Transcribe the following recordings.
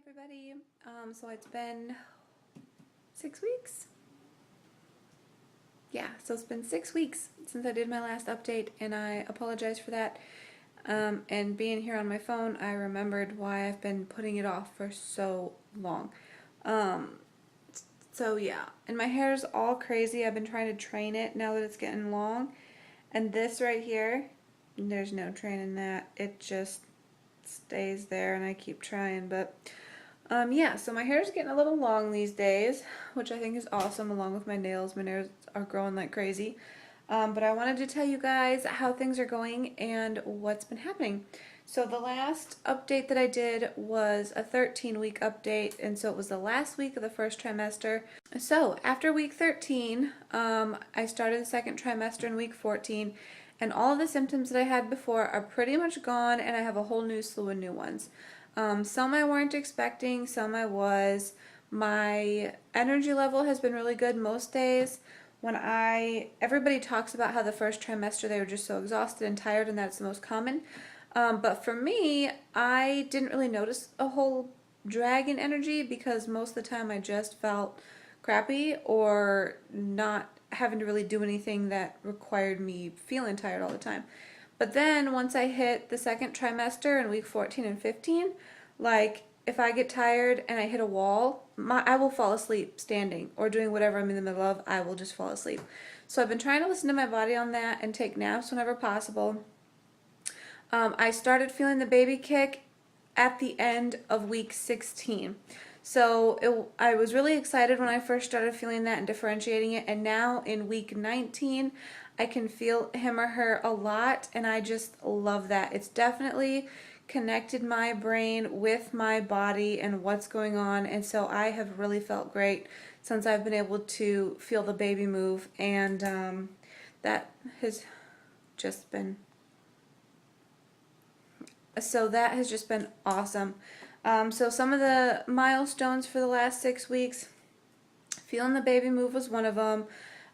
everybody. So it's been 6 weeks? Yeah, so it's been 6 weeks since I did my last update, and I apologize for that. And being here on my phone, I remembered why I've been putting it off for so long. So yeah, and my hair is all crazy. I've been trying to train it now that it's getting long. And this right here, there's no training that. It just stays there, and I keep trying, but yeah, so my hair is getting a little long these days, which I think is awesome, along with my nails. My nails are growing like crazy. But I wanted to tell you guys how things are going and what's been happening. So the last update that I did was a 13-week update, and so it was the last week of the first trimester. So after week 13, I started the second trimester in week 14, and all of the symptoms that I had before are pretty much gone, and I have a whole new slew of new ones. Some I weren't expecting, some I was. My energy level has been really good most days. Everybody talks about how the first trimester they were just so exhausted and tired, and that's the most common. But for me, I didn't really notice a whole drag in energy because most of the time I just felt crappy or not having to really do anything that required me feeling tired all the time. But then once I hit the second trimester in week 14 and 15, like if I get tired and I hit a wall, I will fall asleep standing or doing whatever I'm in the middle of. I will just fall asleep. So I've been trying to listen to my body on that and take naps whenever possible. I started feeling the baby kick at the end of week 16. So I was really excited when I first started feeling that and differentiating it, and now in week 19 I can feel him or her a lot, and I just love that. It's definitely connected my brain with my body and what's going on, and so I have really felt great since I've been able to feel the baby move, and that has just been awesome. So some of the milestones for the last 6 weeks, feeling the baby move was one of them,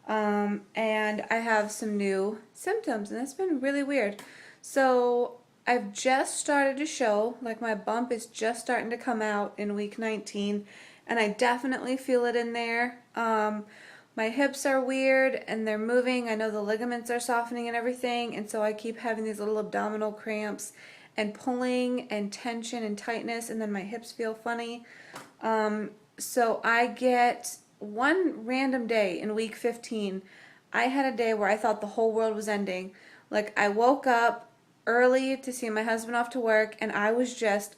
and I have some new symptoms, and it's been really weird. So I've just started to show, like my bump is just starting to come out in week 19, and I definitely feel it in there. My hips are weird and they're moving. I know the ligaments are softening and everything, and so I keep having these little abdominal cramps and pulling and tension and tightness, and then my hips feel funny. So I get one random day in week 15, I had a day where I thought the whole world was ending. Like I woke up early to see my husband off to work, and I was just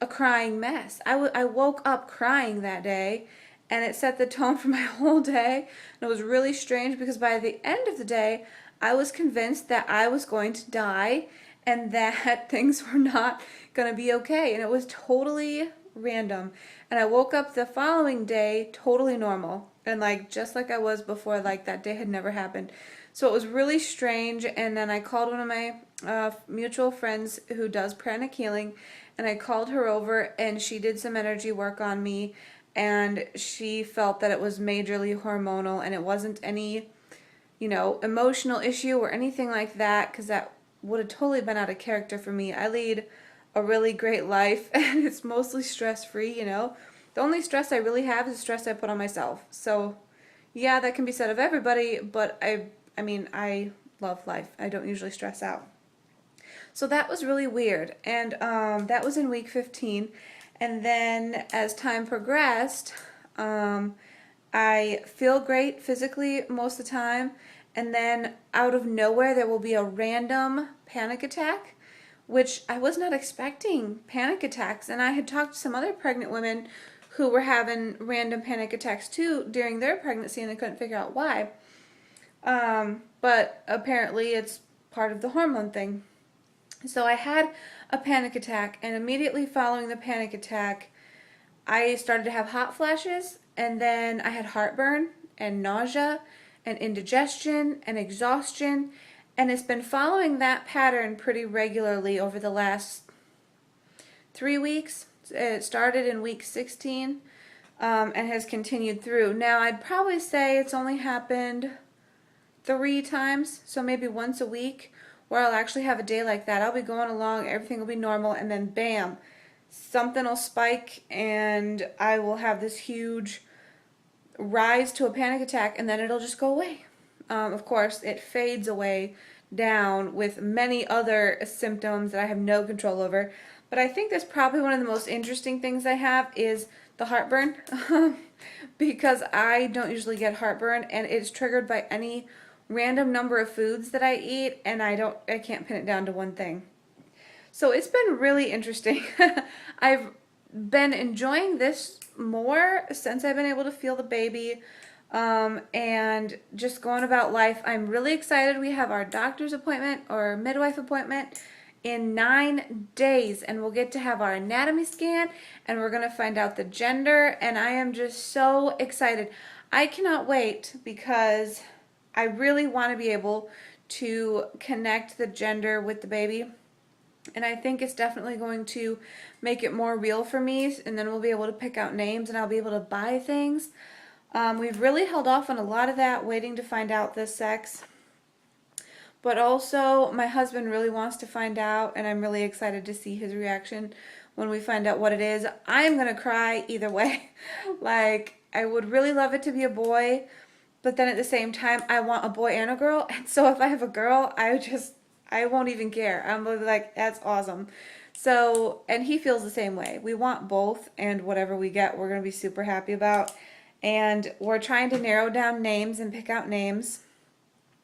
a crying mess. I woke up crying that day, and it set the tone for my whole day. And it was really strange because by the end of the day, I was convinced that I was going to die and that things were not going to be okay. And it was totally random. And I woke up the following day totally normal. And like just like I was before, like that day had never happened. So it was really strange. And then I called one of my mutual friends who does pranic healing. And I called her over, and she did some energy work on me. And she felt that it was majorly hormonal, and it wasn't any, emotional issue or anything like that, because that would have totally been out of character for me. I lead a really great life, and it's mostly stress-free, The only stress I really have is the stress I put on myself. So, yeah, that can be said of everybody, but I mean, I love life. I don't usually stress out. So that was really weird, and that was in week 15. And then as time progressed, I feel great physically most of the time, and then out of nowhere there will be a random panic attack, which I was not expecting panic attacks. And I had talked to some other pregnant women who were having random panic attacks too during their pregnancy, and they couldn't figure out why. But apparently it's part of the hormone thing. So I had a panic attack, and immediately following the panic attack, I started to have hot flashes, and then I had heartburn and nausea and indigestion and exhaustion, and it's been following that pattern pretty regularly over the last 3 weeks. It started in week 16 and has continued through. Now I'd probably say it's only happened 3 times, so maybe once a week, where I'll actually have a day like that. I'll be going along, everything will be normal, and then bam, something will spike and I will have this huge rise to a panic attack, and then it'll just go away. Of course, it fades away down with many other symptoms that I have no control over. But I think that's probably one of the most interesting things I have is the heartburn. Because I don't usually get heartburn, and it's triggered by any random number of foods that I eat, and I can't pin it down to one thing. So it's been really interesting. I've been enjoying this more since I've been able to feel the baby, and just going about life. I'm really excited. We have our doctor's appointment or midwife appointment in 9 days, and we'll get to have our anatomy scan, and we're going to find out the gender, and I am just so excited. I cannot wait because I really want to be able to connect the gender with the baby. And I think it's definitely going to make it more real for me, and then we'll be able to pick out names and I'll be able to buy things. We've really held off on a lot of that, waiting to find out the sex. But also, my husband really wants to find out, and I'm really excited to see his reaction when we find out what it is. I'm going to cry either way. Like, I would really love it to be a boy, but then at the same time, I want a boy and a girl. And so if I have a girl, I won't even care. I'm like, that's awesome. So, and he feels the same way. We want both, and whatever we get, we're going to be super happy about. And we're trying to narrow down names and pick out names,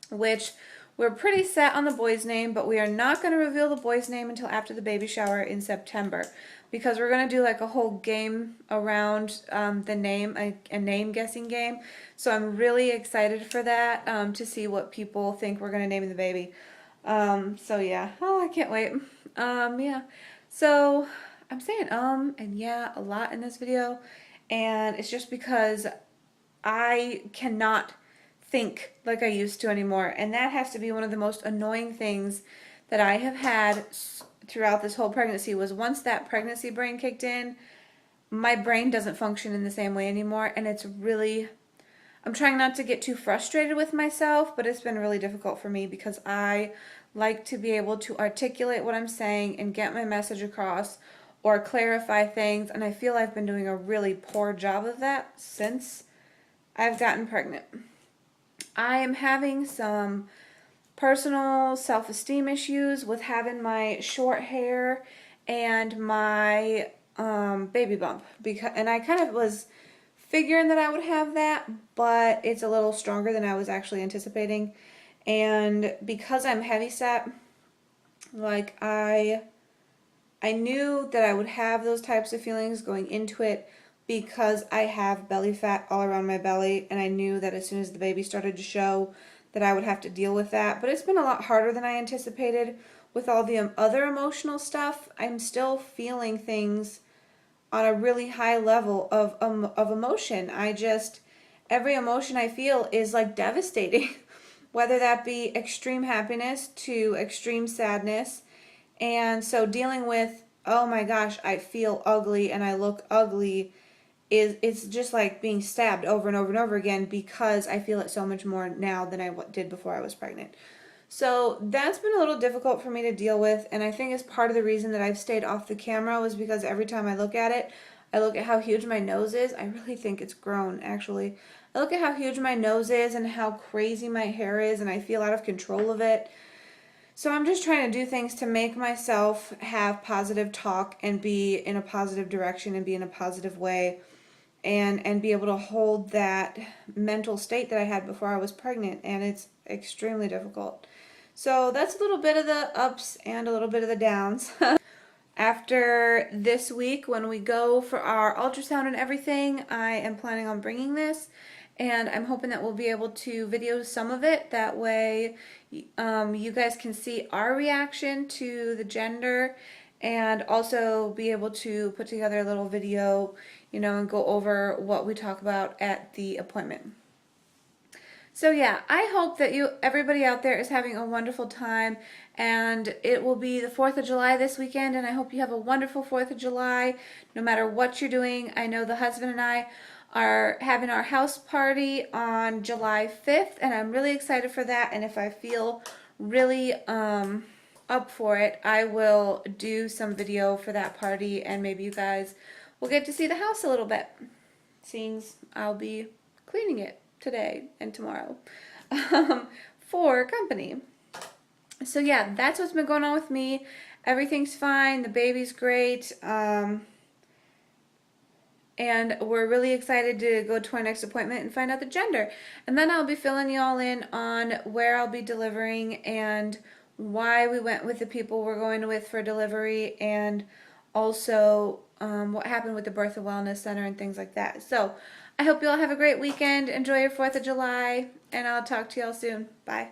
which we're pretty set on the boy's name, but we are not going to reveal the boy's name until after the baby shower in September, because we're going to do like a whole game around the name, a name guessing game. So I'm really excited for that, to see what people think we're going to name the baby. So yeah, oh, I can't wait. Yeah, so I'm saying and yeah a lot in this video, and it's just because I cannot think like I used to anymore, and that has to be one of the most annoying things that I have had throughout this whole pregnancy. Was once that pregnancy brain kicked in, my brain doesn't function in the same way anymore, and it's really, I'm trying not to get too frustrated with myself, but it's been really difficult for me because I like to be able to articulate what I'm saying and get my message across or clarify things, and I feel I've been doing a really poor job of that since I've gotten pregnant. I am having some personal self-esteem issues with having my short hair and my baby bump, and I kind of was figuring that I would have that, but it's a little stronger than I was actually anticipating. And because I'm heavyset, like I knew that I would have those types of feelings going into it because I have belly fat all around my belly, and I knew that as soon as the baby started to show that I would have to deal with that. But it's been a lot harder than I anticipated with all the other emotional stuff. I'm still feeling things on a really high level of emotion. Every emotion I feel is like devastating, whether that be extreme happiness to extreme sadness. And so dealing with, oh my gosh, I feel ugly and I look ugly, it's just like being stabbed over and over and over again, because I feel it so much more now than I did before I was pregnant. So that's been a little difficult for me to deal with, and I think it's part of the reason that I've stayed off the camera, was because every time I look at it, I look at how huge my nose is. I really think it's grown, actually. I look at how huge my nose is and how crazy my hair is, and I feel out of control of it. So I'm just trying to do things to make myself have positive talk and be in a positive direction and be in a positive way, and be able to hold that mental state that I had before I was pregnant, and it's extremely difficult. So that's a little bit of the ups and a little bit of the downs. After this week, when we go for our ultrasound and everything, I am planning on bringing this, and I'm hoping that we'll be able to video some of it. That way you guys can see our reaction to the gender, and also be able to put together a little video, and go over what we talk about at the appointment. So yeah, I hope that everybody out there is having a wonderful time, and it will be the 4th of July this weekend, and I hope you have a wonderful 4th of July, no matter what you're doing. I know the husband and I are having our house party on July 5th, and I'm really excited for that, and if I feel really up for it, I will do some video for that party, and maybe you guys will get to see the house a little bit, seeing I'll be cleaning it today and tomorrow for company. So yeah, that's what's been going on with me. Everything's fine. The baby's great. And we're really excited to go to our next appointment and find out the gender. And then I'll be filling you all in on where I'll be delivering and why we went with the people we're going with for delivery, and also what happened with the Birth and Wellness Center and things like that. So I hope you all have a great weekend. Enjoy your 4th of July, and I'll talk to you all soon. Bye.